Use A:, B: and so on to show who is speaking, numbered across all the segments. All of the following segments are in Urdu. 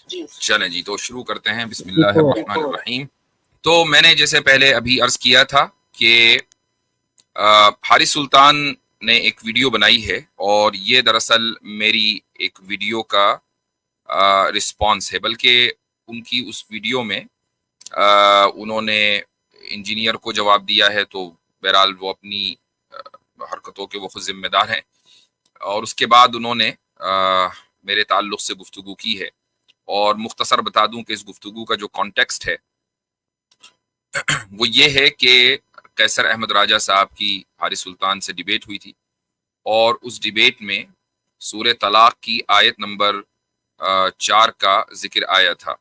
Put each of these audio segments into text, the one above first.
A: چلیں جی، تو شروع کرتے ہیں۔ بسم اللہ الرحمن الرحیم۔ تو میں نے جیسے پہلے ابھی عرض کیا تھا کہ حارث سلطان نے ایک ویڈیو بنائی ہے، اور یہ دراصل میری ایک ویڈیو کا رسپانس ہے، بلکہ ان کی اس ویڈیو میں انہوں نے انجینئر کو جواب دیا ہے، تو بہرحال وہ اپنی حرکتوں کے وہ خود ذمہ دار ہیں، اور اس کے بعد انہوں نے میرے تعلق سے گفتگو کی ہے، اور مختصر بتا دوں کہ اس گفتگو کا جو کانٹیکسٹ ہے وہ یہ ہے کہ قیصر احمد راجہ صاحب کی حارث سلطان سے ڈیبیٹ ہوئی تھی، اور اس ڈیبیٹ میں سورہ طلاق کی آیت نمبر 4 کا ذکر آیا تھا،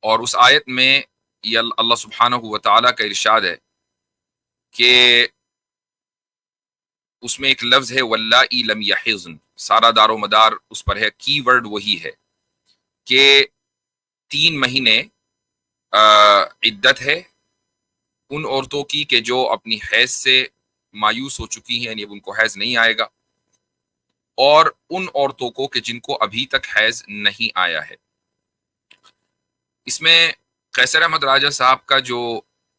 A: اور اس آیت میں یہ اللہ سبحانہ و تعالیٰ کا ارشاد ہے کہ اس میں ایک لفظ ہے واللائی لم یحضن، سارا دار و مدار اس پر ہے، کی ورڈ وہی ہے کہ 3 مہینے عدت ہے ان عورتوں کی کہ جو اپنی حیض سے مایوس ہو چکی ہیں، یعنی اب ان کو حیض نہیں آئے گا، اور ان عورتوں کو کہ جن کو ابھی تک حیض نہیں آیا ہے۔ اس میں قیصر احمد راجہ صاحب کا جو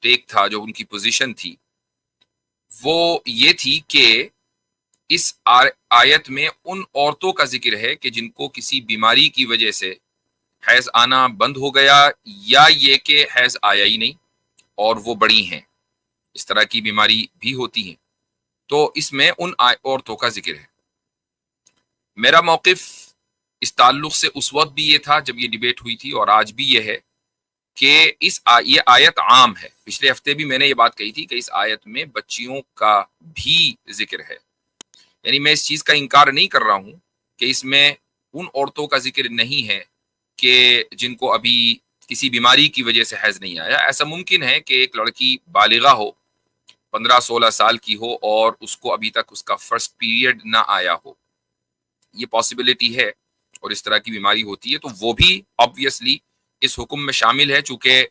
A: ٹیک تھا، جو ان کی پوزیشن تھی، وہ یہ تھی کہ اس آیت میں ان عورتوں کا ذکر ہے کہ جن کو کسی بیماری کی وجہ سے حیض آنا بند ہو گیا، یا یہ کہ حیض آیا ہی نہیں اور وہ بڑی ہیں، اس طرح کی بیماری بھی ہوتی ہیں، تو اس میں ان عورتوں کا ذکر ہے۔ میرا موقف اس تعلق سے اس وقت بھی یہ تھا جب یہ ڈیبیٹ ہوئی تھی، اور آج بھی یہ ہے کہ یہ آیت عام ہے۔ پچھلے ہفتے بھی میں نے یہ بات کہی تھی کہ اس آیت میں بچیوں کا بھی ذکر ہے، یعنی میں اس چیز کا انکار نہیں کر رہا ہوں کہ اس میں ان عورتوں کا ذکر نہیں ہے کہ جن کو ابھی کسی بیماری کی وجہ سے حیض نہیں آیا۔ ایسا ممکن ہے کہ ایک لڑکی بالغہ ہو، 15-16 سال کی ہو، اور اس کو ابھی تک اس کا فرسٹ پیریڈ نہ آیا ہو، یہ پاسبلٹی ہے، اور اس طرح کی بیماری ہوتی ہے، تو وہ بھی obviously اس حکم میں شامل ہے، چونکہ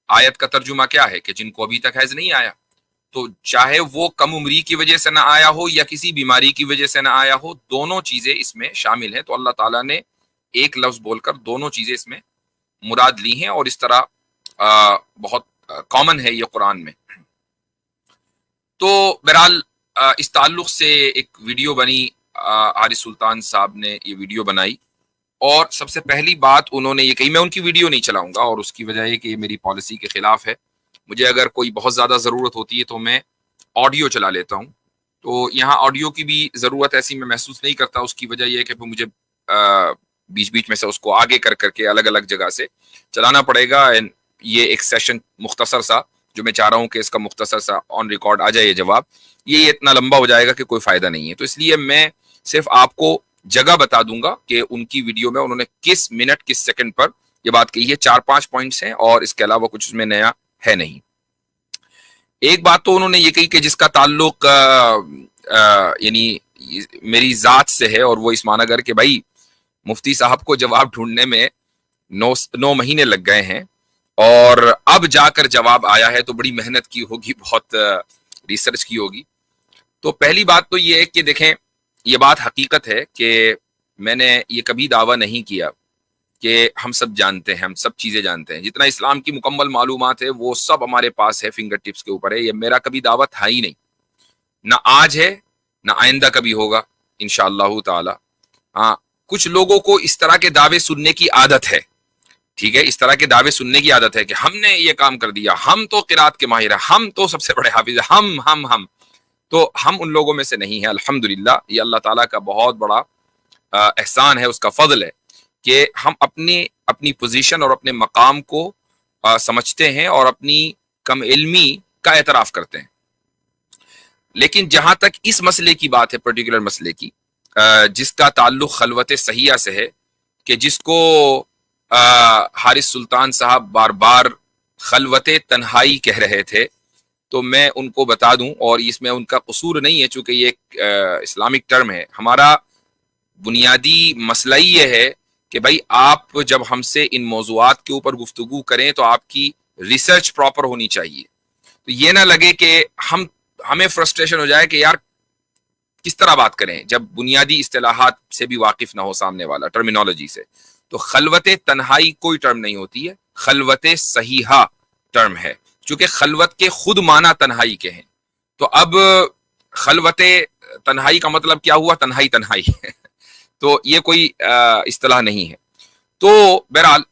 A: آیت کا ترجمہ کیا ہے کہ جن کو ابھی تک حیض نہیں آیا، تو چاہے وہ کم عمری کی وجہ سے نہ آیا ہو یا کسی بیماری کی وجہ سے نہ آیا ہو، دونوں چیزیں اس میں شامل ہیں۔ تو اللہ تعالیٰ نے ایک لفظ بول کر دونوں چیزیں اس میں مراد لی ہیں، اور اس طرح بہت کامن ہے یہ قرآن میں۔ تو بہرحال اس تعلق سے ایک ویڈیو بنی، حارث سلطان صاحب نے یہ ویڈیو بنائی، اور سب سے پہلی بات انہوں نے یہ کہی، میں ان کی ویڈیو نہیں چلاؤں گا، اور اس کی وجہ یہ کہ یہ میری پالیسی کے خلاف ہے۔ مجھے اگر کوئی بہت زیادہ ضرورت ہوتی ہے تو میں آڈیو چلا لیتا ہوں، تو یہاں آڈیو کی بھی ضرورت ایسی میں محسوس نہیں کرتا۔ اس کی وجہ یہ ہے کہ مجھے بیچ بیچ میں سے اس کو آگے کر کے الگ الگ جگہ سے چلانا پڑے گا۔ یہ ایک سیشن مختصر سا جو میں چاہ رہا ہوں کہ اس کا مختصر سا آن ریکارڈ آ جائے یہ جواب، یہ اتنا لمبا ہو جائے گا کہ کوئی فائدہ نہیں ہے، تو اس لیے میں صرف آپ کو جگہ بتا دوں گا کہ ان کی ویڈیو میں انہوں نے کس منٹ کس سیکنڈ پر یہ بات کہی ہے۔ 4-5 پوائنٹس ہیں، اور اس کے علاوہ کچھ اس میں نیا ہے نہیں۔ ایک بات تو انہوں نے یہ کہی کہ جس کا تعلق یعنی میری ذات سے ہے، اور وہ اس معنی گر کہ بھائی مفتی صاحب کو جواب ڈھونڈنے میں 9 مہینے لگ گئے ہیں، اور اب جا کر جواب آیا ہے، تو بڑی محنت کی ہوگی، بہت ریسرچ کی ہوگی۔ تو پہلی بات تو یہ ہے کہ دیکھیں، یہ بات حقیقت ہے کہ میں نے یہ کبھی دعویٰ نہیں کیا کہ ہم سب جانتے ہیں، ہم سب چیزیں جانتے ہیں، جتنا اسلام کی مکمل معلومات ہے وہ سب ہمارے پاس ہے، فنگر ٹپس کے اوپر ہے۔ یہ میرا کبھی دعویٰ تھا ہی نہیں، نہ آج ہے نہ آئندہ کبھی ہوگا انشاءاللہ تعالی۔ ہاں، کچھ لوگوں کو اس طرح کے دعوے سننے کی عادت ہے، ٹھیک ہے، اس طرح کے دعوے سننے کی عادت ہے کہ ہم نے یہ کام کر دیا، ہم تو قرات کے ماہر ہیں، ہم تو سب سے بڑے حافظ ہیں، ہم تو ہم ان لوگوں میں سے نہیں ہیں الحمدللہ۔ یہ اللہ تعالیٰ کا بہت بڑا احسان ہے، اس کا فضل ہے کہ ہم اپنی پوزیشن اور اپنے مقام کو سمجھتے ہیں اور اپنی کم علمی کا اعتراف کرتے ہیں۔ لیکن جہاں تک اس مسئلے کی بات ہے، پرٹیکولر مسئلے کی، جس کا تعلق خلوت صحیحہ سے ہے، کہ جس کو حارث سلطان صاحب بار بار خلوت تنہائی کہہ رہے تھے، تو میں ان کو بتا دوں، اور اس میں ان کا قصور نہیں ہے چونکہ یہ ایک اسلامک ٹرم ہے۔ ہمارا بنیادی مسئلہ یہ ہے کہ بھائی آپ جب ہم سے ان موضوعات کے اوپر گفتگو کریں تو آپ کی ریسرچ پراپر ہونی چاہیے، تو یہ نہ لگے کہ ہمیں فرسٹریشن ہو جائے کہ یار کس طرح بات کریں جب بنیادی اصطلاحات سے بھی واقف نہ ہو سامنے والا، ٹرمینالوجی سے۔ تو خلوت تنہائی کوئی ٹرم نہیں ہوتی ہے، خلوت صحیحہ ٹرم ہے، چونکہ خلوت کے خود معنی تنہائی کے ہیں۔ تو اب خلوت تنہائی کا مطلب کیا ہوا؟ تنہائی تنہائی تو یہ کوئی اصطلاح نہیں ہے۔ تو بہرحال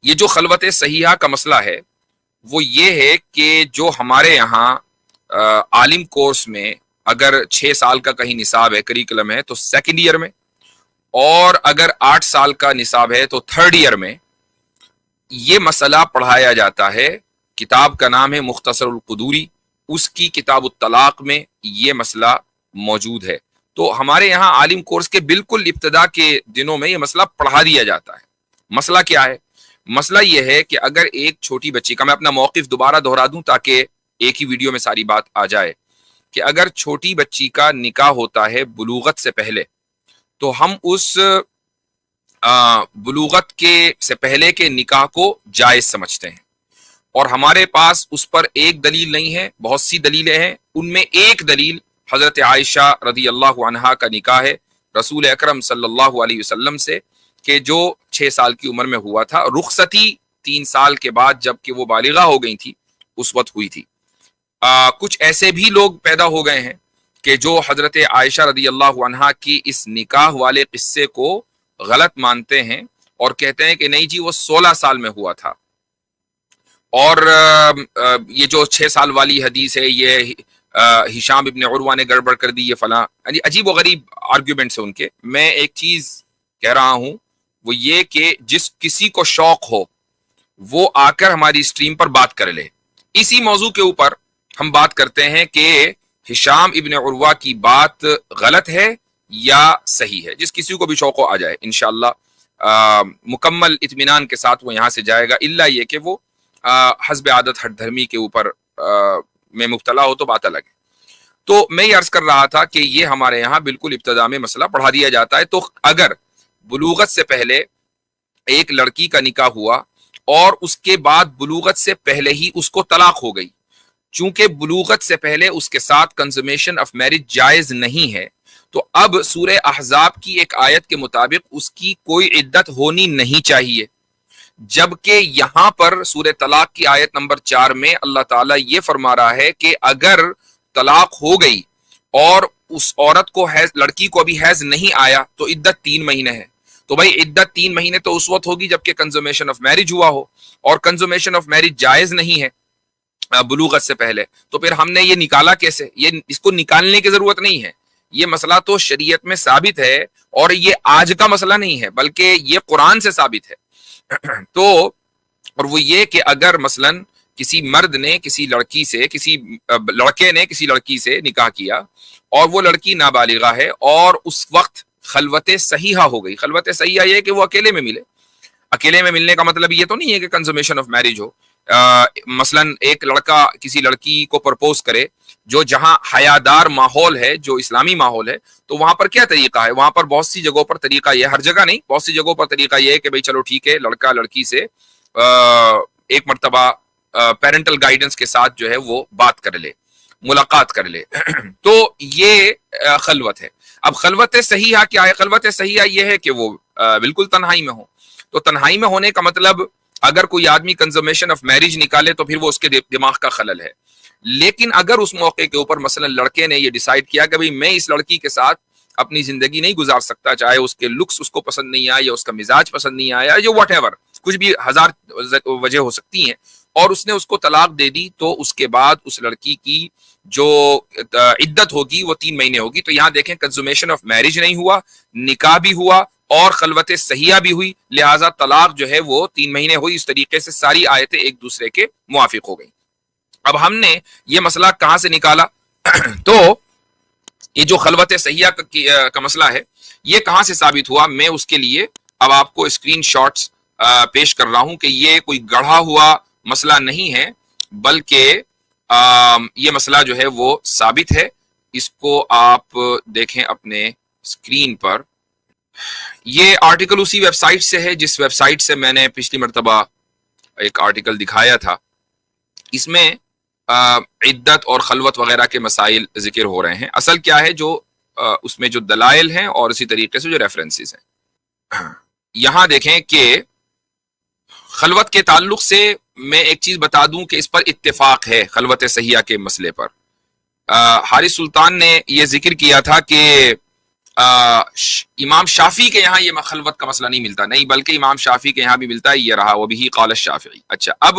A: یہ جو خلوت صحیحہ کا مسئلہ ہے وہ یہ ہے کہ جو ہمارے یہاں عالم کورس میں اگر 6 سال کا کہیں نصاب ہے، کریکولم ہے، تو سیکنڈ ایئر میں، اور اگر 8 سال کا نصاب ہے تو تھرڈ ایئر میں یہ مسئلہ پڑھایا جاتا ہے۔ کتاب کا نام ہے مختصر القدوری، اس کی کتاب الطلاق میں یہ مسئلہ موجود ہے۔ تو ہمارے یہاں عالم کورس کے بالکل ابتدا کے دنوں میں یہ مسئلہ پڑھا دیا جاتا ہے۔ مسئلہ کیا ہے؟ مسئلہ یہ ہے کہ اگر ایک چھوٹی بچی کا، میں اپنا موقف دوبارہ دہرا دوں تاکہ ایک ہی ویڈیو میں ساری بات آ جائے، کہ اگر چھوٹی بچی کا نکاح ہوتا ہے بلوغت سے پہلے، تو ہم اس بلوغت کے سے پہلے کے نکاح کو جائز سمجھتے ہیں، اور ہمارے پاس اس پر ایک دلیل نہیں ہے، بہت سی دلیلیں ہیں۔ ان میں ایک دلیل حضرت عائشہ رضی اللہ عنہا کا نکاح ہے رسول اکرم صلی اللہ علیہ وسلم سے، کہ جو 6 سال کی عمر میں ہوا تھا، رخصتی 3 سال کے بعد جب کہ وہ بالغہ ہو گئی تھی اس وقت ہوئی تھی۔ کچھ ایسے بھی لوگ پیدا ہو گئے ہیں کہ جو حضرت عائشہ رضی اللہ عنہا کی اس نکاح والے قصے کو غلط مانتے ہیں اور کہتے ہیں کہ نہیں جی وہ 16 سال میں ہوا تھا، اور یہ جو 6 سال والی حدیث ہے یہ ہشام ابن عروہ نے گڑبڑ کر دی، یہ فلاں، عجیب و غریب آرگیومنٹس ہیں ان کے۔ میں ایک چیز کہہ رہا ہوں وہ یہ کہ جس کسی کو شوق ہو وہ آ کر ہماری اسٹریم پر بات کر لے۔ اسی موضوع کے اوپر ہم بات کرتے ہیں کہ ہشام ابن عروہ کی بات غلط ہے یا صحیح ہے۔ جس کسی کو بھی شوق ہو آ جائے، انشاءاللہ مکمل اطمینان کے ساتھ وہ یہاں سے جائے گا، الا یہ کہ وہ حسب عادت ہٹ دھرمی کے اوپر میں مبتلا ہو تو بات الگ ہے۔ تو میں یہ عرض کر رہا تھا کہ یہ ہمارے یہاں بالکل ابتدا میں مسئلہ پڑھا دیا جاتا ہے۔ تو اگر بلوغت سے پہلے ایک لڑکی کا نکاح ہوا اور اس کے بعد بلوغت سے پہلے ہی اس کو طلاق ہو گئی، چونکہ بلوغت سے پہلے اس کے ساتھ کنزومیشن آف میرج جائز نہیں ہے، تو اب سورہ احزاب کی ایک آیت کے مطابق اس کی کوئی عدت ہونی نہیں چاہیے، جبکہ یہاں پر سورہ طلاق کی آیت نمبر 4 میں اللہ تعالیٰ یہ فرما رہا ہے کہ اگر طلاق ہو گئی اور اس عورت کو لڑکی کو ابھی حیض نہیں آیا تو عدت 3 مہینے ہے۔ تو بھائی عدت 3 مہینے تو اس وقت ہوگی جبکہ کنزومیشن آف میرج ہوا ہو، اور کنزومیشن آف میرج جائز نہیں ہے بلوغت سے پہلے، تو پھر ہم نے یہ نکالا کیسے؟ اس کو نکالنے کی ضرورت نہیں ہے، یہ مسئلہ تو شریعت میں ثابت ہے، اور یہ آج کا مسئلہ نہیں ہے بلکہ یہ قرآن سے ثابت ہے۔ تو اور وہ یہ کہ اگر مثلا کسی مرد نے کسی لڑکی سے، کسی لڑکے نے کسی لڑکی سے نکاح کیا اور وہ لڑکی نابالغہ ہے اور اس وقت خلوت صحیحہ ہو گئی۔ خلوت صحیحہ یہ ہے کہ وہ اکیلے میں ملے۔ اکیلے میں ملنے کا مطلب یہ تو نہیں ہے کہ کنزومیشن آف میرج ہو۔ مثلا ایک لڑکا کسی لڑکی کو پرپوز کرے، جو جہاں حیادار ماحول ہے، جو اسلامی ماحول ہے، تو وہاں پر کیا طریقہ ہے؟ وہاں پر بہت سی جگہوں پر طریقہ یہ، ہر جگہ نہیں، بہت سی جگہوں پر طریقہ یہ ہے کہ بھئی چلو ٹھیک ہے، لڑکا لڑکی سے ایک مرتبہ پیرنٹل گائیڈنس کے ساتھ جو ہے وہ بات کر لے، ملاقات کر لے تو یہ خلوت ہے۔ اب خلوت صحیحہ کیا ہے؟ خلوت صحیحہ یہ ہے کہ وہ بالکل تنہائی میں ہو۔ تو تنہائی میں ہونے کا مطلب اگر کوئی آدمی کنزومیشن آف میرج نکالے تو پھر وہ اس کے دماغ کا خلل ہے۔ لیکن اگر اس موقع کے اوپر مثلا لڑکے نے یہ ڈیسائیڈ کیا کہ بھئی میں اس لڑکی کے ساتھ اپنی زندگی نہیں گزار سکتا، چاہے اس کے لکس اس کو پسند نہیں آیا یا اس کا مزاج پسند نہیں آیا یا واٹ ایور، کچھ بھی ہزار وجہ ہو سکتی ہیں، اور اس نے اس کو طلاق دے دی، تو اس کے بعد اس لڑکی کی جو عدت ہوگی وہ 3 مہینے ہوگی۔ تو یہاں دیکھیں کنزومیشن آف میرج نہیں ہوا، نکاح بھی ہوا اور خلوت صحیحہ بھی ہوئی، لہٰذا طلاق جو ہے وہ 3 مہینے ہوئی۔ اس طریقے سے ساری آیتیں ایک دوسرے کے موافق ہو گئیں۔ اب ہم نے یہ مسئلہ کہاں سے نکالا؟ تو یہ جو خلوت صحیحہ کا مسئلہ ہے یہ کہاں سے ثابت ہوا؟ میں اس کے لیے اب آپ کو اسکرین شاٹس پیش کر رہا ہوں کہ یہ کوئی گڑھا ہوا مسئلہ نہیں ہے، بلکہ یہ مسئلہ جو ہے وہ ثابت ہے۔ اس کو آپ دیکھیں اپنے اسکرین پر۔ یہ آرٹیکل اسی ویب سائٹ سے ہے جس ویب سائٹ سے میں نے پچھلی مرتبہ ایک آرٹیکل دکھایا تھا۔ اس میں عدت اور خلوت وغیرہ کے مسائل ذکر ہو رہے ہیں۔ اصل کیا ہے، جو اس میں جو دلائل ہیں اور اسی طریقے سے جو ریفرنسز ہیں۔ یہاں دیکھیں کہ خلوت کے تعلق سے میں ایک چیز بتا دوں کہ اس پر اتفاق ہے خلوت صحیحہ کے مسئلے پر. حارث سلطان نے یہ ذکر کیا تھا کہ امام شافعی کے یہاں یہ خلوت کا مسئلہ نہیں ملتا، نہیں بلکہ امام شافعی کے یہاں بھی ملتا ہے، یہ رہا وبہ قال الشافعی. اچھا، اب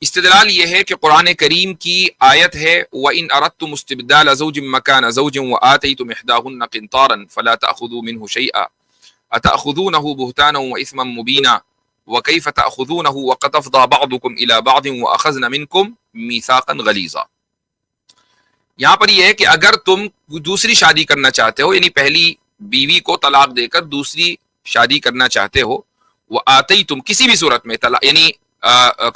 A: استدلال یہ ہے کہ قرآن کریم کی آیت ہے وَإِنْ أَرَدْتُمُ اسْتِبْدَالَ زَوْجٍ مَكَانَ زَوْجٍ وَآتَيْتُمْ إِحْدَاهُنَّ قِنْطَارًا فَلَا تَأْخُذُوا مِنْهُ شَيْئًا أَتَأْخُذُونَهُ بُهْتَانًا وَإِثْمًا مُبِينًا وَكَيْفَ تَأْخُذُونَهُ وَقَدْ أَفْضَىٰ بَعْضُكُمْ إِلَىٰ بَعْضٍ وَأَخَذْنَ مِنْكُمْ مِيثَاقًا غَلِيظًا. یہاں پر یہ ہے کہ اگر تم دوسری شادی کرنا چاہتے ہو، یعنی پہلی بیوی کو طلاق دے کر دوسری شادی کرنا چاہتے ہو، وہ آتے ہی تم کسی بھی صورت میں طلاق، یعنی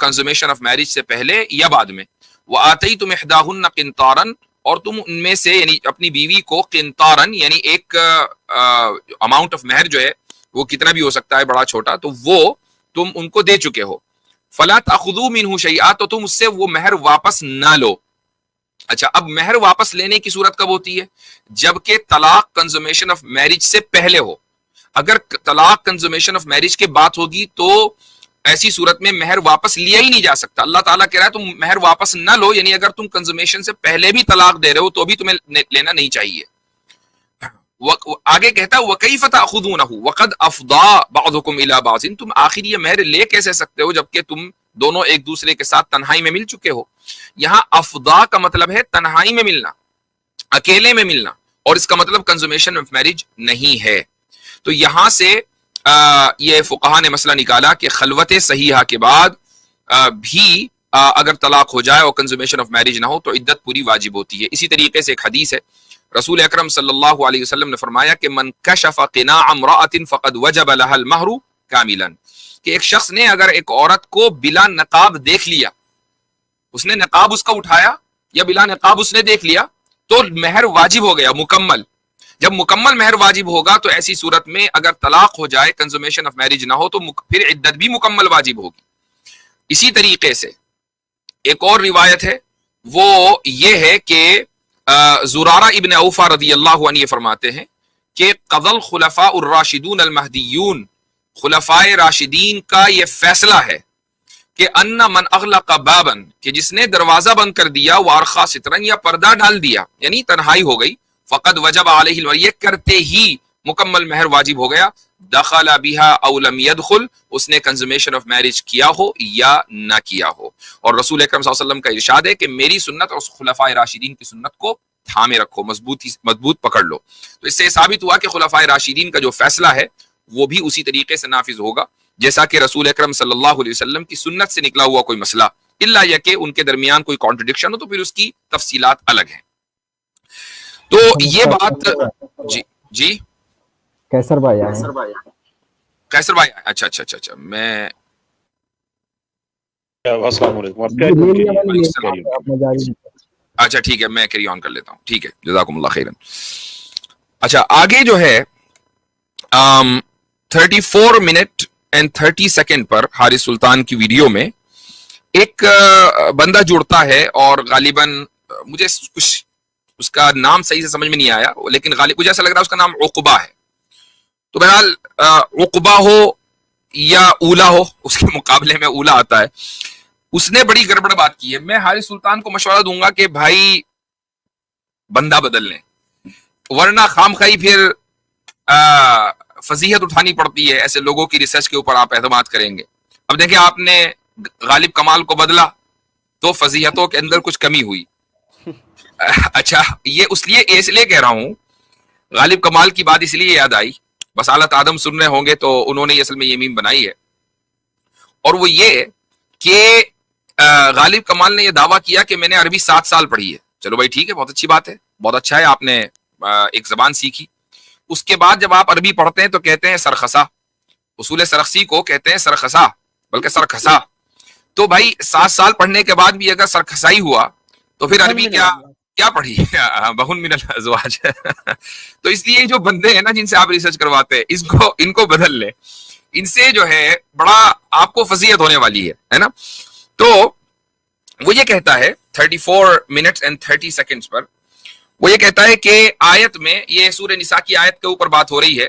A: کنزومیشن آف میرج سے پہلے یا بعد میں، وہ آتے ہی تم احداہن قنطارن، اور تم ان میں سے یعنی اپنی بیوی کو قنطارن یعنی ایک اماؤنٹ آف مہر جو ہے وہ کتنا بھی ہو سکتا ہے بڑا چھوٹا، تو وہ تم ان کو دے چکے ہو. فلا تأخذوا منہ شیئا، تو تم اس سے وہ مہر واپس نہ لو. اچھا، اب مہر واپس لینے کی صورت کب ہوتی ہے؟ جبکہ طلاق کنزومیشن آف میرج سے پہلے ہو. اگر طلاق کنزومیشن آف میرج کے بعد ہوگی تو ایسی صورت میں مہر واپس لیا ہی نہیں جا سکتا. اللہ تعالیٰ کہہ رہا ہے تم مہر واپس نہ لو، یعنی اگر تم کنزومیشن سے پہلے بھی طلاق دے رہے ہو تو بھی تمہیں لینا نہیں چاہیے. آگے کہتا ہے وَكَيْفَ تَأْخُذُونَهُ وَقَدْ أَفْضَىٰ بَعْضُكُمْ إِلَىٰ بَعْضٍ، تم آخر یہ مہر لے کیسے سکتے ہو جبکہ تم دونوں ایک دوسرے کے ساتھ تنہائی میں مل چکے ہو. یہاں افضا کا مطلب ہے تنہائی میں ملنا، اکیلے میں ملنا، اور اس کا مطلب کنزومیشن آف میرج نہیں ہے. تو یہاں سے یہ فقہا نے مسئلہ نکالا کہ خلوت صحیحہ کے بعد بھی اگر طلاق ہو جائے اور کنزومیشن آف میرج نہ ہو تو عدت پوری واجب ہوتی ہے. اسی طریقے سے ایک حدیث ہے، رسول اکرم صلی اللہ علیہ وسلم نے فرمایا کہ من کشف قناع امرأة فقد وجب لها المہر کاملا، کہ ایک شخص نے اگر ایک عورت کو بلا نقاب دیکھ لیا، اس نے نقاب اس کا اٹھایا یا بلا نقاب اس نے دیکھ لیا، تو مہر واجب ہو گیا مکمل. جب مکمل مہر واجب ہوگا تو ایسی صورت میں اگر طلاق ہو جائے کنزومیشن آف میرج نہ ہو تو پھر عدت بھی مکمل واجب ہوگی. اسی طریقے سے ایک اور روایت ہے، وہ یہ ہے کہ زرارہ ابن اوفا رضی اللہ عنہ فرماتے ہیں کہ قضى الخلفاء الراشدون المہدیون، خلفاء راشدین کا یہ فیصلہ ہے کہ ان من اغلق بابا، کہ جس نے دروازہ بند کر دیا، وارخا سترن، یا پردہ ڈال دیا یعنی تنہائی ہو گئی، فقد وجب علیہ المہر، یہ کرتے ہی مکمل مہر واجب ہو گیا. دخل بها او لم يدخل، اس نے کنزومیشن آف میرج کیا ہو یا نہ کیا ہو. اور رسول اکرم صلی اللہ علیہ وسلم کا ارشاد ہے کہ میری سنت اور خلفاء راشدین کی سنت کو تھامے رکھو، مضبوط پکڑ لو. تو اس سے ثابت ہوا کہ خلفاء راشدین کا جو فیصلہ ہے وہ بھی اسی طریقے سے نافذ ہوگا جیسا کہ رسول اکرم صلی اللہ علیہ وسلم کی سنت سے نکلا ہوا کوئی مسئلہ، الا یہ کہ ان کے درمیان کوئی کانٹرڈکشن ہو تو پھر اس کی تفصیلات الگ ہیں. تو یہ بات جی
B: کیسر بھائی
A: اچھا میں
C: السلام علیکم.
A: اچھا ٹھیک ہے، میں کیری آن کر لیتا ہوں. ٹھیک ہے، جزاکم اللہ خیرن. اچھا آگے جو ہے 34 منٹ اینڈ 30 سیکنڈ پر حارث سلطان کی ویڈیو میں ایک بندہ جڑتا ہے، اور غالباً مجھے کچھ اس کا نام صحیح سے سمجھ میں نہیں آیا، لیکن غالب مجھے ایسا لگ رہا ہے اس کا نام عقبہ ہے. تو بہرحال عقبہ ہو یا اولا ہو، اس کے مقابلے میں اولا آتا ہے، اس نے بڑی گڑبڑ بات کی ہے. میں حارث سلطان کو مشورہ دوں گا کہ بھائی بندہ بدل لیں، ورنہ خام خواہی پھر فضیحت اٹھانی پڑتی ہے. ایسے لوگوں کی ریسرچ کے اوپر آپ اعتماد کریں گے. اب دیکھیں آپ نے غالب کمال کو بدلا تو فضیحتوں کے اندر کچھ کمی ہوئی. اچھا یہ اس لیے کہہ رہا ہوں، غالب کمال کی بات اس لیے یاد آئی، بس حالت آدم سن رہے ہوں گے تو انہوں نے اصل میں یہ میم بنائی ہے، اور وہ یہ کہ غالب کمال نے یہ دعویٰ کیا کہ میں نے عربی 7 سال پڑھی ہے. چلو بھائی ٹھیک ہے، بہت اچھی بات ہے، بہت اچھا ہے، آپ نے ایک زبان سیکھی. اس کے بعد جب آپ عربی پڑھتے ہیں تو کہتے ہیں سرخسا، اصول سرخسی کو کہتے ہیں سرخسا، بلکہ سرخسا. تو بھائی 7 سال پڑھنے کے بعد بھی اگر سرخسائی ہوا تو پھر عربی کیا پڑھی؟ بہن من الازواج. تو اس لیے جو بندے ہیں نا جن سے آپ ریسرچ کرواتے ہیں، ان کو بدل لیں، ان سے جو ہے بڑا آپ کو فضیحت ہونے والی ہے نا. تو وہ یہ کہتا ہے 34 منٹس اینڈ 30 سیکنڈز پر وہ یہ کہتا ہے کہ آیت میں، یہ سورہ نساء کی آیت کے اوپر بات ہو رہی ہے،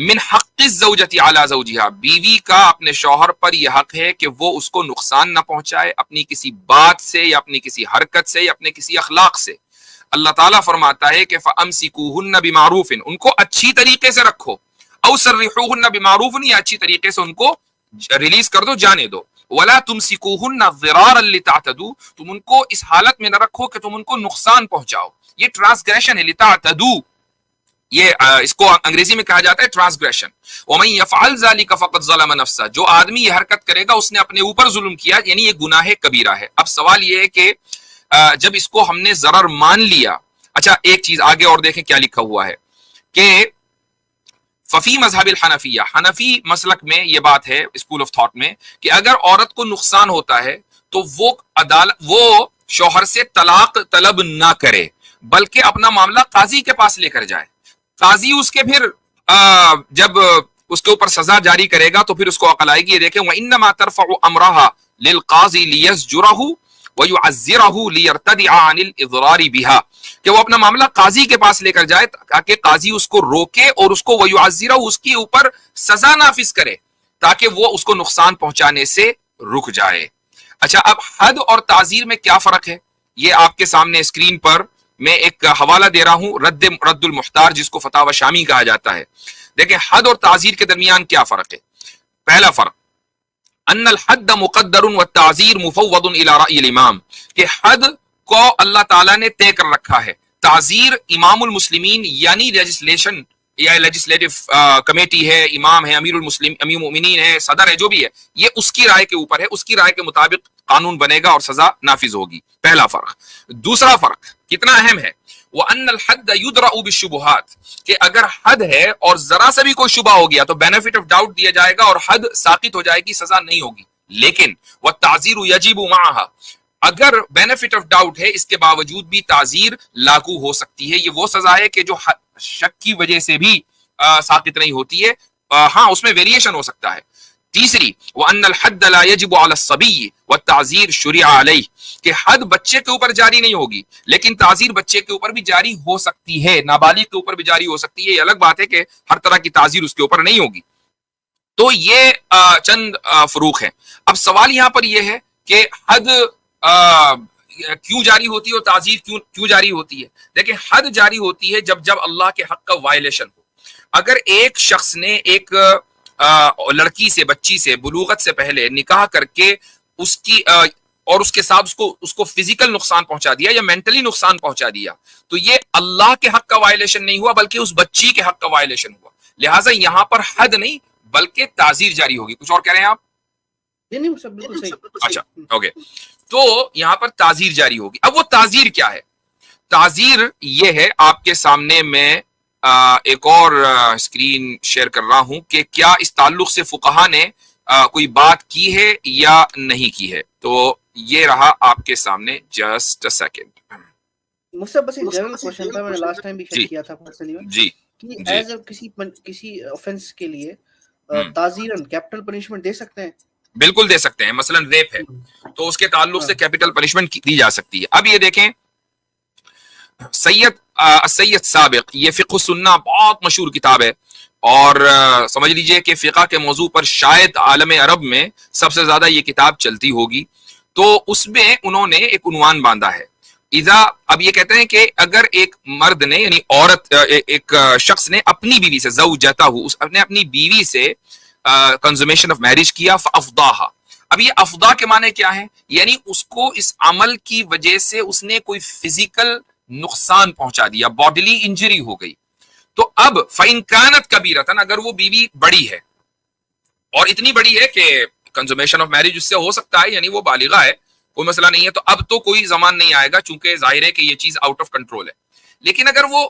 A: من حق الزوجتی علی زوجہا، بیوی کا اپنے شوہر پر یہ حق ہے کہ وہ اس کو نقصان نہ پہنچائے اپنی کسی بات سے یا اپنی کسی حرکت سے یا اپنے کسی اخلاق سے. اللہ تعالیٰ فرماتا ہے کہ فَأَمْسِكُوهُنَّ بِمَعْرُوفٍ، ان کو اچھی طریقے سے رکھو، او سرحوهن بمعروف، یا اچھی طریقے سے ان کو ریلیز کر دو، جانے دو. ولا تمسكوهن ضرارا لتعتدوا، تم ان کو اس حالت میں نہ رکھو کہ تم ان کو نقصان پہنچاؤ. یہ ٹرانسگریشن ہے، لتعتدوا، یہ اس کو انگریزی میں کہا جاتا ہے ٹرانسگریشن. ومن يفعل ذلك فقد ظلم نفسه، جو آدمی یہ حرکت کرے گا اس نے اپنے اوپر ظلم کیا، یعنی یہ گناہ کبیرہ ہے. اب سوال یہ ہے کہ جب اس کو ہم نے ضرر مان لیا، اچھا ایک چیز آگے اور دیکھیں کیا لکھا ہوا ہے کہ ففی مذہب الحنفیہ، حنفی مسلک میں یہ بات ہے اسکول آف تھاٹ میں کہ اگر عورت کو نقصان ہوتا ہے تو وہ شوہر سے طلاق طلب نہ کرے، بلکہ اپنا معاملہ قاضی کے پاس لے کر جائے. قاضی اس کے پھر جب اس کے اوپر سزا جاری کرے گا تو پھر اس کو عقل آئے گی. یہ دیکھیں وَإِنَّمَا تَرْفَعُ أَمْرَهَا لِلْقَاضِي لِيَزْجُرَهُ وَيُعَزِّرَهُ لِيَرْتَدِعَ عَنِ الْإِضْرَارِ بِهَا، کہ وہ اپنا معاملہ قاضی کے پاس لے کر جائے تاکہ قاضی اس کو روکے اور اس کو وَيُعَزِّرَهُ، اس کے اوپر سزا نافذ کرے تاکہ وہ اس کو نقصان پہنچانے سے رک جائے. اچھا اب حد اور تعزیر میں کیا فرق ہے، یہ آپ کے سامنے اسکرین پر میں ایک حوالہ دے رہا ہوں، رد المحتار جس کو فتاوی شامی کہا جاتا ہے. دیکھیں حد اور تعزیر کے درمیان کیا فرق ہے. پہلا فرق ان الحد مقدر والتعزیر مفوض الى رأی الامام، کہ حد کو اللہ تعالیٰ نے طے کر رکھا ہے، تعزیر امام المسلمین یعنی لیجسلیشن یا لیجسلیٹو کمیٹی ہے، امام ہے، امیر المؤمنین ہے، صدر ہے، جو بھی ہے، یہ اس کی رائے کے اوپر ہے، اس کی رائے کے مطابق قانون بنے گا اور سزا نافذ ہوگی. پہلا فرق. دوسرا فرق کتنا اہم ہے، وَأَنَّ الْحَدَّ يُدْرَأُ بِالشُّبُهَاتِ، کہ اگر حد ہے اور ذرا سے بھی کوئی شبہ ہو گیا تو بینیفٹ آف ڈاؤٹ دیا جائے گا اور حد ساقط ہو جائے گی، سزا نہیں ہوگی. لیکن وَالتَّعْزِيرُ يَجِبُ مَعَهَا، اگر بینیفٹ آف ڈاؤٹ ہے اس کے باوجود بھی تعزیر لاگو ہو سکتی ہے. یہ وہ سزا ہے کہ جو شک کی وجہ سے بھی ساقط نہیں ہوتی ہے، ہاں اس میں ویریشن ہو سکتا ہے. تیسری وَأَنَّ الْحَدَّ لَا يَجِبُ عَلَى الصَّبِيِّ وَالتَّعْزِيرُ شُرِعَ عَلَيْهِ، کہ حد بچے کے اوپر جاری نہیں ہوگی لیکن تعزیر بچے کے اوپر بھی جاری ہو سکتی ہے، نابالغ کے اوپر بھی جاری ہو سکتی ہے. یہ الگ بات ہے کہ ہر طرح کی تعزیر اس کے اوپر نہیں ہوگی. تو یہ چند فروق ہیں. اب سوال یہاں پر یہ ہے کہ حد کیوں جاری ہوتی ہے اور تعزیر کیوں جاری ہوتی ہے. دیکھیں حد جاری ہوتی ہے جب اللہ کے حق کا وائلیشن ہو. اگر ایک شخص نے ایک لڑکی سے، بچی سے بلوغت سے پہلے نکاح کر کے اس کی اور اس کے ساتھ اس کو فزیکل نقصان پہنچا دیا یا مینٹلی نقصان پہنچا دیا، تو یہ اللہ کے حق کا وائلیشن نہیں ہوا بلکہ اس بچی کے حق کا وائلیشن ہوا. لہٰذا یہاں پر حد نہیں بلکہ تعزیر جاری ہوگی. کچھ اور کہہ رہے ہیں آپ؟ اچھا اوکے، تو یہاں پر تعزیر جاری ہوگی. اب وہ تعزیر کیا ہے؟ تعزیر یہ ہے، آپ کے سامنے میں ایک اور اسکرین شیئر کر رہا ہوں کہ کیا اس تعلق سے فقہا نے کوئی بات کی ہے یا نہیں کی ہے. تو یہ رہا آپ کے سامنے، جسٹ اے سیکنڈ.
D: مجھ سے بس ایک جنرل کوشچن تھا، میں نے لاسٹ ٹائم بھی شیئر کیا تھا
A: جی
D: کہ ایز کسی آفنس کے لیے تعزیرن کیپٹل پنشمنٹ دے سکتے ہیں؟
A: بالکل دے سکتے ہیں. مثلا ریپ ہے تو اس کے تعلق سے کیپٹل پنشمنٹ دی جا سکتی ہے. اب یہ دیکھیں سید سابق، یہ فقہ السنہ بہت مشہور کتاب ہے اور سمجھ لیجئے کہ فقہ کے موضوع پر شاید عالم عرب میں سب سے زیادہ یہ کتاب چلتی ہوگی. تو اس میں انہوں نے ایک عنوان باندھا ہے اب یہ کہتے ہیں کہ اگر ایک مرد نے یعنی عورت ایک شخص نے اپنی بیوی سے زوجتہ اپنی بیوی سے کنزومیشن آف میرج کیا فافضاها. اب یہ افضا کے معنی کیا ہے؟ یعنی اس کو اس عمل کی وجہ سے اس نے کوئی فزیکل نقصان پہنچا دیا، باڈیلی انجری ہو گئی. تو اب فَإِن كَانَتْ كَبِيرَةً، اگر وہ بیوی بڑی ہے اور اتنی بڑی ہے کہ کنزومیشن آف میرج اس سے ہو سکتا ہے، یعنی وہ بالغہ ہے، کوئی مسئلہ نہیں ہے، تو اب تو کوئی زمان نہیں آئے گا چونکہ ظاہر ہے کہ یہ چیز آؤٹ آف کنٹرول ہے. لیکن اگر وہ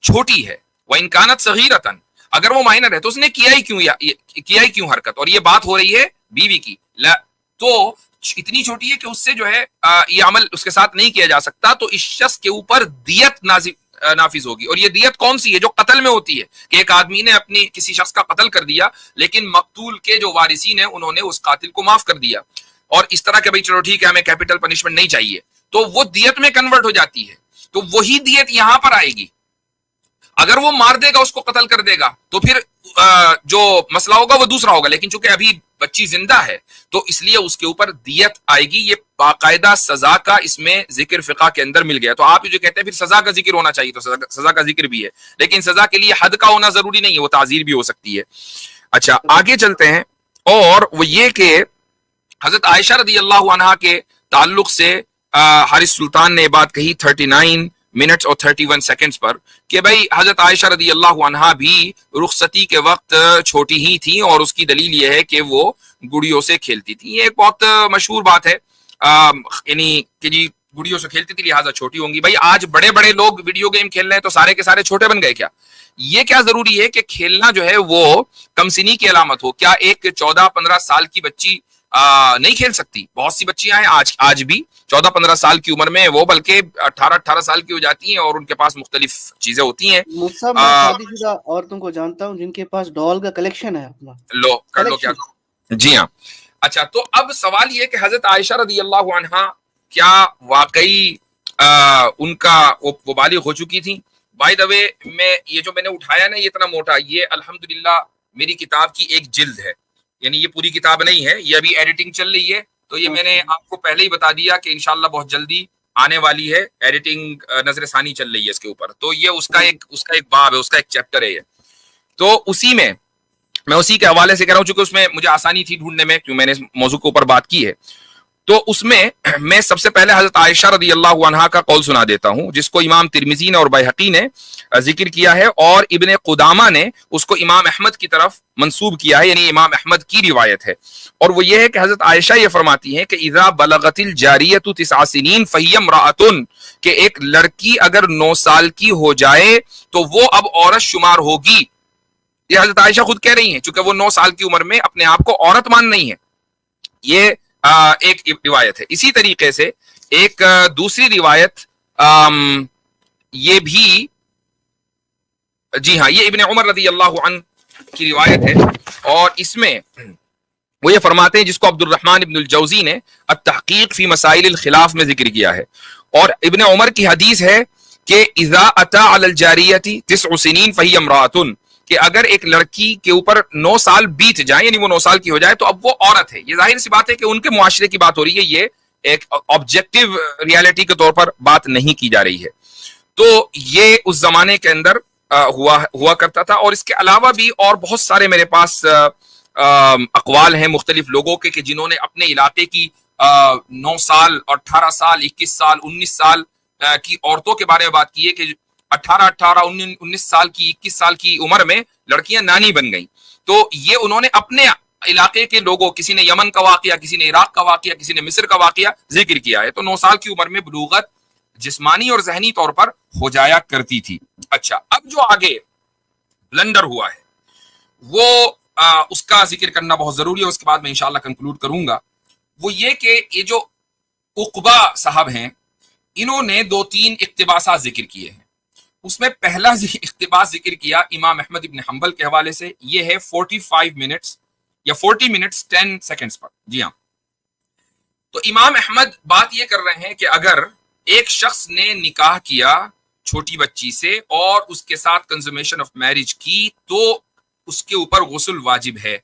A: چھوٹی ہے، وَإِن كَانَتْ صَغِيرَةً، اگر وہ مائنر ہے تو اس نے کیا ہی کیوں حرکت، اور یہ بات ہو رہی ہے بیوی کی، تو اتنی چھوٹی ہے کہ اس سے جو ہے یہ عمل اس کے ساتھ نہیں کیا جا سکتا. تو اس شخص کے اوپر دیت نافذ ہوگی. اور یہ دیت کون سی ہے؟ جو قتل میں ہوتی ہے کہ ایک آدمی نے اپنی کسی شخص کا قتل کر دیا لیکن مقتول کے جو وارثین ہیں انہوں نے اس قاتل کو معاف کر دیا اور اس طرح کہ بھائی چلو ٹھیک ہے ہمیں کیپٹل پنشمنٹ نہیں چاہیے، تو وہ دیت میں کنورٹ ہو جاتی ہے. تو وہی دیت یہاں پر آئے گی. اگر وہ مار دے گا، اس کو قتل کر دے گا، تو پھر جو مسئلہ ہوگا وہ دوسرا ہوگا، لیکن چونکہ ابھی بچی زندہ ہے تو اس لیے اس کے اوپر دیت آئے گی. یہ باقاعدہ سزا کا اس میں ذکر فقہ کے اندر مل گیا. تو آپ جو کہتے ہیں پھر سزا کا ذکر ہونا چاہیے، تو سزا کا ذکر بھی ہے، لیکن سزا کے لیے حد کا ہونا ضروری نہیں ہے، وہ تعزیر بھی ہو سکتی ہے. اچھا آگے چلتے ہیں، اور وہ یہ کہ حضرت عائشہ رضی اللہ عنہا کے تعلق سے حارث سلطان نے بات کہی 39 منٹس اور 31 سیکنڈز پر کہ بھائی حضرت عائشہ رضی اللہ عنہا بھی رخصتی کے وقت چھوٹی ہی تھی، اور اس کی دلیل یہ ہے کہ وہ گڑیوں سے کھیلتی تھی. یہ ایک بہت مشہور بات ہے، یعنی کہ جی گڑیوں سے کھیلتی تھی لہٰذا چھوٹی ہوں گی. بھائی آج بڑے بڑے لوگ ویڈیو گیم کھیل رہے ہیں تو سارے کے سارے چھوٹے بن گئے کیا؟ یہ کیا ضروری ہے کہ کھیلنا جو ہے وہ کم سنی کی علامت ہو؟ کیا ایک 14-15 سال کی بچی نہیں کھیل سکتی؟ بہت سی بچیاں ہیں آج بھی 14-15 سال کی عمر میں، وہ بلکہ 18 سال کی ہو جاتی ہیں اور ان کے پاس مختلف چیزیں ہوتی ہیں.
D: مصعب میں شادی شدہ عورتوں کو جانتا ہوں جن کے پاس ڈال کا کلیکشن ہے اپنا.
A: لو کر لو کیا کرو. جی ہاں. اچھا تو اب سوال یہ کہ حضرت عائشہ رضی اللہ عنہا کیا واقعی ان کا وہ بالغ ہو چکی تھی؟ بائی دا وے یہ جو میں نے اٹھایا نا یہ اتنا موٹا، یہ الحمدللہ میری کتاب کی ایک جلد ہے، یعنی یہ پوری کتاب نہیں ہے، یہ ابھی ایڈیٹنگ چل رہی ہے. تو یہ میں نے آپ کو پہلے ہی بتا دیا کہ انشاءاللہ بہت جلدی آنے والی ہے، ایڈیٹنگ نظر ثانی چل رہی ہے اس کے اوپر. تو یہ اس کا ایک باب ہے، اس کا ایک چیپٹر ہے یہ. تو اسی میں اسی کے حوالے سے کہہ رہا ہوں، چونکہ اس میں مجھے آسانی تھی ڈھونڈنے میں کیوں میں نے اس موضوع کے اوپر بات کی ہے. تو اس میں سب سے پہلے حضرت عائشہ رضی اللہ عنہا کا قول سنا دیتا ہوں، جس کو امام ترمذی نے اور بیہقی نے ذکر کیا ہے، اور ابن قدامہ نے اس کو امام احمد کی طرف منسوب کیا ہے، یعنی امام احمد کی روایت ہے. اور وہ یہ ہے کہ حضرت عائشہ یہ فرماتی ہیں کہ اذا بلغت الجاریۃ 9 سنین فہی امرأۃ، کہ ایک لڑکی اگر 9 سال کی ہو جائے تو وہ اب عورت شمار ہوگی. یہ حضرت عائشہ خود کہہ رہی ہیں، چونکہ وہ 9 سال کی عمر میں اپنے آپ کو عورت مان نہیں ہے. یہ ایک روایت ہے. اسی طریقے سے ایک دوسری روایت یہ بھی، جی ہاں، یہ ابن عمر رضی اللہ عنہ کی روایت ہے، اور اس میں وہ یہ فرماتے ہیں، جس کو عبد الرحمن ابن الجوزی نے التحقیق فی مسائل الخلاف میں ذکر کیا ہے، اور ابن عمر کی حدیث ہے کہ اذا اتی علی الجاریۃ 9 سنین فہی امرأۃ، کہ اگر ایک لڑکی کے اوپر 9 سال بیت جائیں، یعنی وہ 9 سال کی ہو جائے، تو اب وہ عورت ہے. یہ ظاہر سی بات ہے کہ ان کے معاشرے کی بات ہو رہی ہے، یہ ایک آبجیکٹیو ریالٹی کے طور پر بات نہیں کی جا رہی ہے. تو یہ اس زمانے کے اندر ہوا کرتا تھا. اور اس کے علاوہ بھی اور بہت سارے میرے پاس اقوال ہیں مختلف لوگوں کے کہ جنہوں نے اپنے علاقے کی 9 سال اور 18 سال 21 سال 19 سال کی عورتوں کے بارے میں بات کی ہے کہ 18 19 سال کی 21 سال کی عمر میں لڑکیاں نانی بن گئیں. تو یہ انہوں نے اپنے علاقے کے لوگوں، کسی نے یمن کا واقعہ، کسی نے عراق کا واقعہ، کسی نے مصر کا واقعہ ذکر کیا ہے. تو 9 سال کی عمر میں بلوغت جسمانی اور ذہنی طور پر ہو جایا کرتی تھی. اچھا اب جو آگے بلنڈر ہوا ہے وہ اس کا ذکر کرنا بہت ضروری ہے، اس کے بعد میں انشاءاللہ کنکلوڈ کروں گا. وہ یہ کہ یہ جو عقبہ صاحب ہیں انہوں نے 2-3 اقتباسات ذکر کیے ہیں. اس میں پہلا اقتباس ذکر کیا امام احمد ابن حنبل کے حوالے سے، یہ ہے 45 منٹس یا 40 منٹس 10 سیکنڈز پر. جی ہاں، تو امام احمد بات یہ کر رہے ہیں کہ اگر ایک شخص نے نکاح کیا چھوٹی بچی سے اور اس کے ساتھ کنزومیشن آف میرج کی تو اس کے اوپر غسل واجب ہے.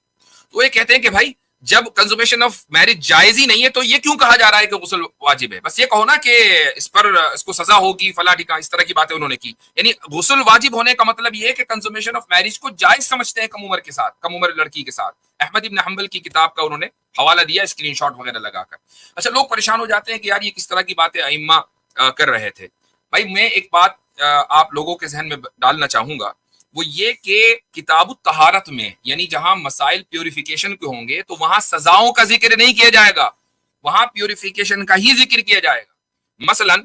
A: تو یہ کہتے ہیں کہ بھائی جب کنزومیشن آف میرج جائز ہی نہیں ہے تو یہ کیوں کہا جا رہا ہے کہ غسل واجب ہے؟ بس یہ کہو نا کہ اس کو سزا ہوگی فلاں ٹھکا، اس طرح کی باتیں انہوں نے کی. یعنی غسل واجب ہونے کا مطلب یہ ہے کہ کنزومیشن آف میرج کو جائز سمجھتے ہیں کم عمر کے ساتھ، کم عمر لڑکی کے ساتھ. احمد ابن حنبل کی کتاب کا انہوں نے حوالہ دیا اسکرین شاٹ وغیرہ لگا کر. اچھا لوگ پریشان ہو جاتے ہیں کہ یار یہ کس طرح کی باتیں ائمہ کر رہے تھے. بھائی میں ایک بات آپ لوگوں کے ذہن میں ڈالنا چاہوں گا، وہ یہ کہ کتاب الطہارت میں، یعنی جہاں مسائل پیوریفیکیشن کے ہوں گے تو وہاں سزاؤں کا ذکر نہیں کیا جائے گا، وہاں پیوریفیکیشن کا ہی ذکر کیا جائے گا. مثلا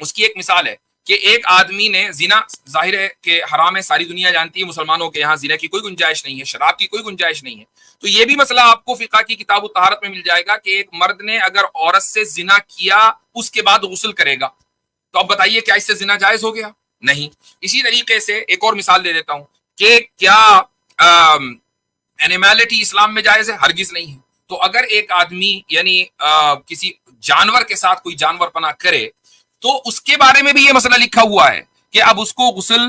A: اس کی ایک مثال ہے کہ ایک آدمی نے زنا، ظاہر ہے کہ حرام ہے، ساری دنیا جانتی ہے، مسلمانوں کے یہاں زنا کی کوئی گنجائش نہیں ہے، شراب کی کوئی گنجائش نہیں ہے. تو یہ بھی مسئلہ آپ کو فقہ کی کتاب الطہارت میں مل جائے گا کہ ایک مرد نے اگر عورت سے زنا کیا اس کے بعد غسل کرے گا، تو اب بتائیے کیا اس سے زنا جائز ہو گیا؟ نہیں. اسی طریقے سے ایک اور مثال دے دیتا ہوں کہ کیا اینیملٹی اسلام میں جائز ہے؟ ہرگز نہیں ہے. تو اگر ایک آدمی یعنی کسی جانور کے ساتھ کوئی جانور پناہ کرے تو اس کے بارے میں بھی یہ مسئلہ لکھا ہوا ہے کہ اب اس کو غسل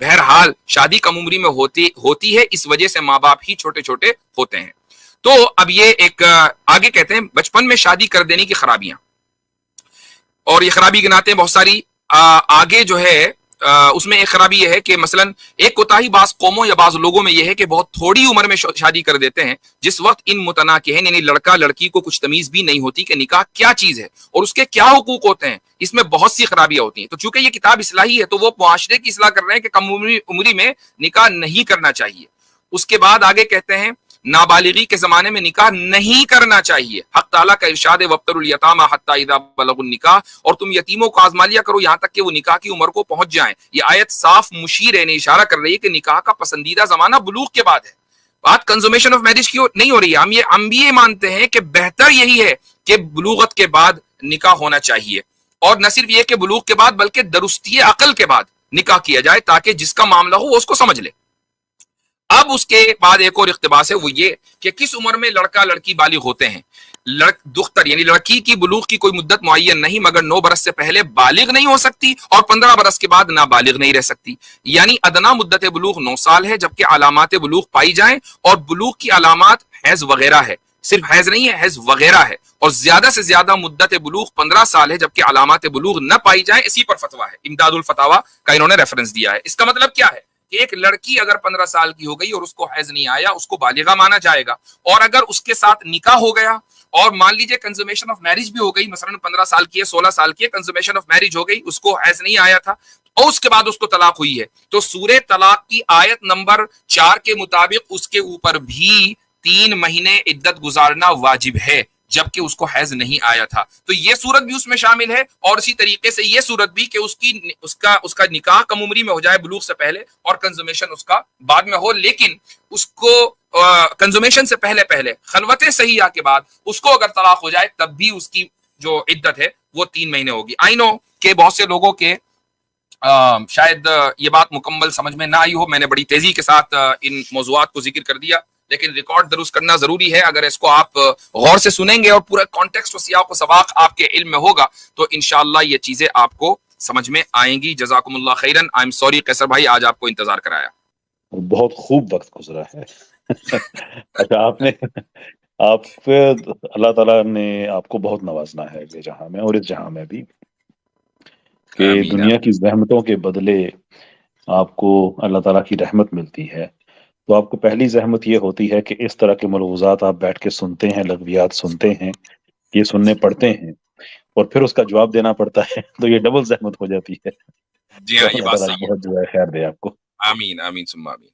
A: بہرحال شادی کم عمری میں ہوتی ہے، اس وجہ سے ماں باپ ہی چھوٹے چھوٹے ہوتے ہیں. تو اب یہ ایک آگے کہتے ہیں بچپن میں شادی کر دینے کی خرابیاں، اور یہ خرابی گناتے ہیں بہت ساری. آگے جو ہے اس میں ایک خرابی یہ ہے کہ مثلا ایک کوتاہی بعض قوموں یا بعض لوگوں میں یہ ہے کہ بہت تھوڑی عمر میں شادی کر دیتے ہیں، جس وقت ان متناکحین یعنی لڑکا لڑکی کو کچھ تمیز بھی نہیں ہوتی کہ نکاح کیا چیز ہے اور اس کے کیا حقوق ہوتے ہیں. اس میں بہت سی خرابیاں ہوتی ہیں. تو چونکہ یہ کتاب اصلاحی ہے تو وہ معاشرے کی اصلاح کر رہے ہیں کہ کم عمری میں نکاح نہیں کرنا چاہیے. اس کے بعد آگے کہتے ہیں نابالغی کے زمانے میں نکاح نہیں کرنا چاہیے. حق تعالیٰ کا ارشاد ہے وَابْتَلُوا الْيَتَامَى حَتَّىٰ إِذَا بَلَغُوا النِّكَاحَ، اور تم یتیموں کو آزما لیا کرو یہاں تک کہ وہ نکاح کی عمر کو پہنچ جائیں. یہ آیت صاف مشیر ہے، اشارہ کر رہی ہے کہ نکاح کا پسندیدہ زمانہ بلوغ کے بعد ہے. بات کنزومیشن آف میرج کی نہیں ہو رہی ہے. ہم بھی یہ مانتے ہیں کہ بہتر یہی ہے کہ بلوغت کے بعد نکاح ہونا چاہیے، اور نہ صرف یہ کہ بلوغ کے بعد بلکہ درستی عقل کے بعد نکاح کیا جائے تاکہ جس کا معاملہ ہو وہ اس کو سمجھ لے. اب اس کے بعد ایک اور اقتباس ہے، وہ یہ کہ کس عمر میں لڑکا لڑکی بالغ ہوتے ہیں. دختر یعنی لڑکی کی بلوغ کی کوئی مدت معین نہیں، مگر 9 برس سے پہلے بالغ نہیں ہو سکتی اور 15 برس کے بعد نابالغ نہیں رہ سکتی. یعنی ادنا مدت بلوغ 9 سال ہے، جبکہ علامات بلوغ پائی جائیں، اور بلوغ کی علامات حیض وغیرہ ہے، صرف حیض نہیں ہے، حیض وغیرہ ہے. اور زیادہ سے زیادہ مدت بلوغ 15 سال ہے، جبکہ علامات بلوغ نہ پائی جائیں. اسی پر فتویٰ ہے، امداد الفتاویٰ کا انہوں نے ریفرنس دیا ہے. اس کا مطلب کیا ہے کہ ایک لڑکی اگر 15 سال کی ہو گئی اور اس کو حیض نہیں آیا، اس کو بالغہ مانا جائے گا. اور اگر اس کے ساتھ نکاح ہو گیا اور مان لیجئے کنزومیشن آف میرج بھی ہو گئی، مثلا 15 سال کی ہے، 16 سال کی ہے، کنزومیشن آف میرج ہو گئی، اس کو حیض نہیں آیا تھا اور اس کے بعد اس کو طلاق ہوئی ہے، تو سورہ طلاق کی آیت نمبر 4 کے مطابق اس کے اوپر بھی 3 مہینے عدت گزارنا واجب ہے، جبکہ اس کو حیض نہیں آیا تھا. تو یہ صورت بھی اس میں شامل ہے، اور اسی طریقے سے یہ صورت بھی کہ اس کا نکاح کم عمری میں ہو جائے بلوغ سے پہلے اور کنزومیشن اس کا بعد میں ہو، لیکن اس کو کنزومیشن سے پہلے خلوت صحیحہ کے بعد اس کو اگر طلاق ہو جائے تب بھی اس کی جو عدت ہے وہ 3 مہینے ہوگی. آئی نو کہ بہت سے لوگوں کے شاید یہ بات مکمل سمجھ میں نہ آئی ہو، میں نے بڑی تیزی کے ساتھ ان موضوعات کو ذکر کر دیا، لیکن ریکارڈ درست کرنا ضروری ہے. اگر اس کو آپ غور سے سنیں گے اور پورا کانٹیکسٹ و سیاق و سباق آپ کے علم میں ہوگا تو انشاءاللہ یہ چیزیں آپ کو سمجھ میں آئیں گی. جزاکم اللہ خیرن. آئی ایم سوری قیصر بھائی، آج آپ کو انتظار کرایا.
C: بہت خوب وقت گزرا ہے. اچھا، آپ اللہ تعالیٰ نے آپ کو بہت نوازنا ہے یہ جہاں میں اور اس جہاں میں بھی، کہ
A: آمین.
C: دنیا کی زحمتوں کے بدلے آپ کو اللہ تعالیٰ کی رحمت ملتی ہے. تو آپ کو پہلی زحمت یہ ہوتی ہے کہ اس طرح کے ملغوزات آپ بیٹھ کے سنتے ہیں، لغویات سنتے ہیں، یہ سننے پڑتے ہیں اور پھر اس کا جواب دینا پڑتا ہے، تو یہ ڈبل زحمت ہو جاتی ہے.
A: جی ہاں، یہ
C: اللہ
A: بات
C: تعالیٰ
A: صحیح ہے.
C: بہت جو ہے خیر دے آپ کو.
A: آمین آمین ثم آمین.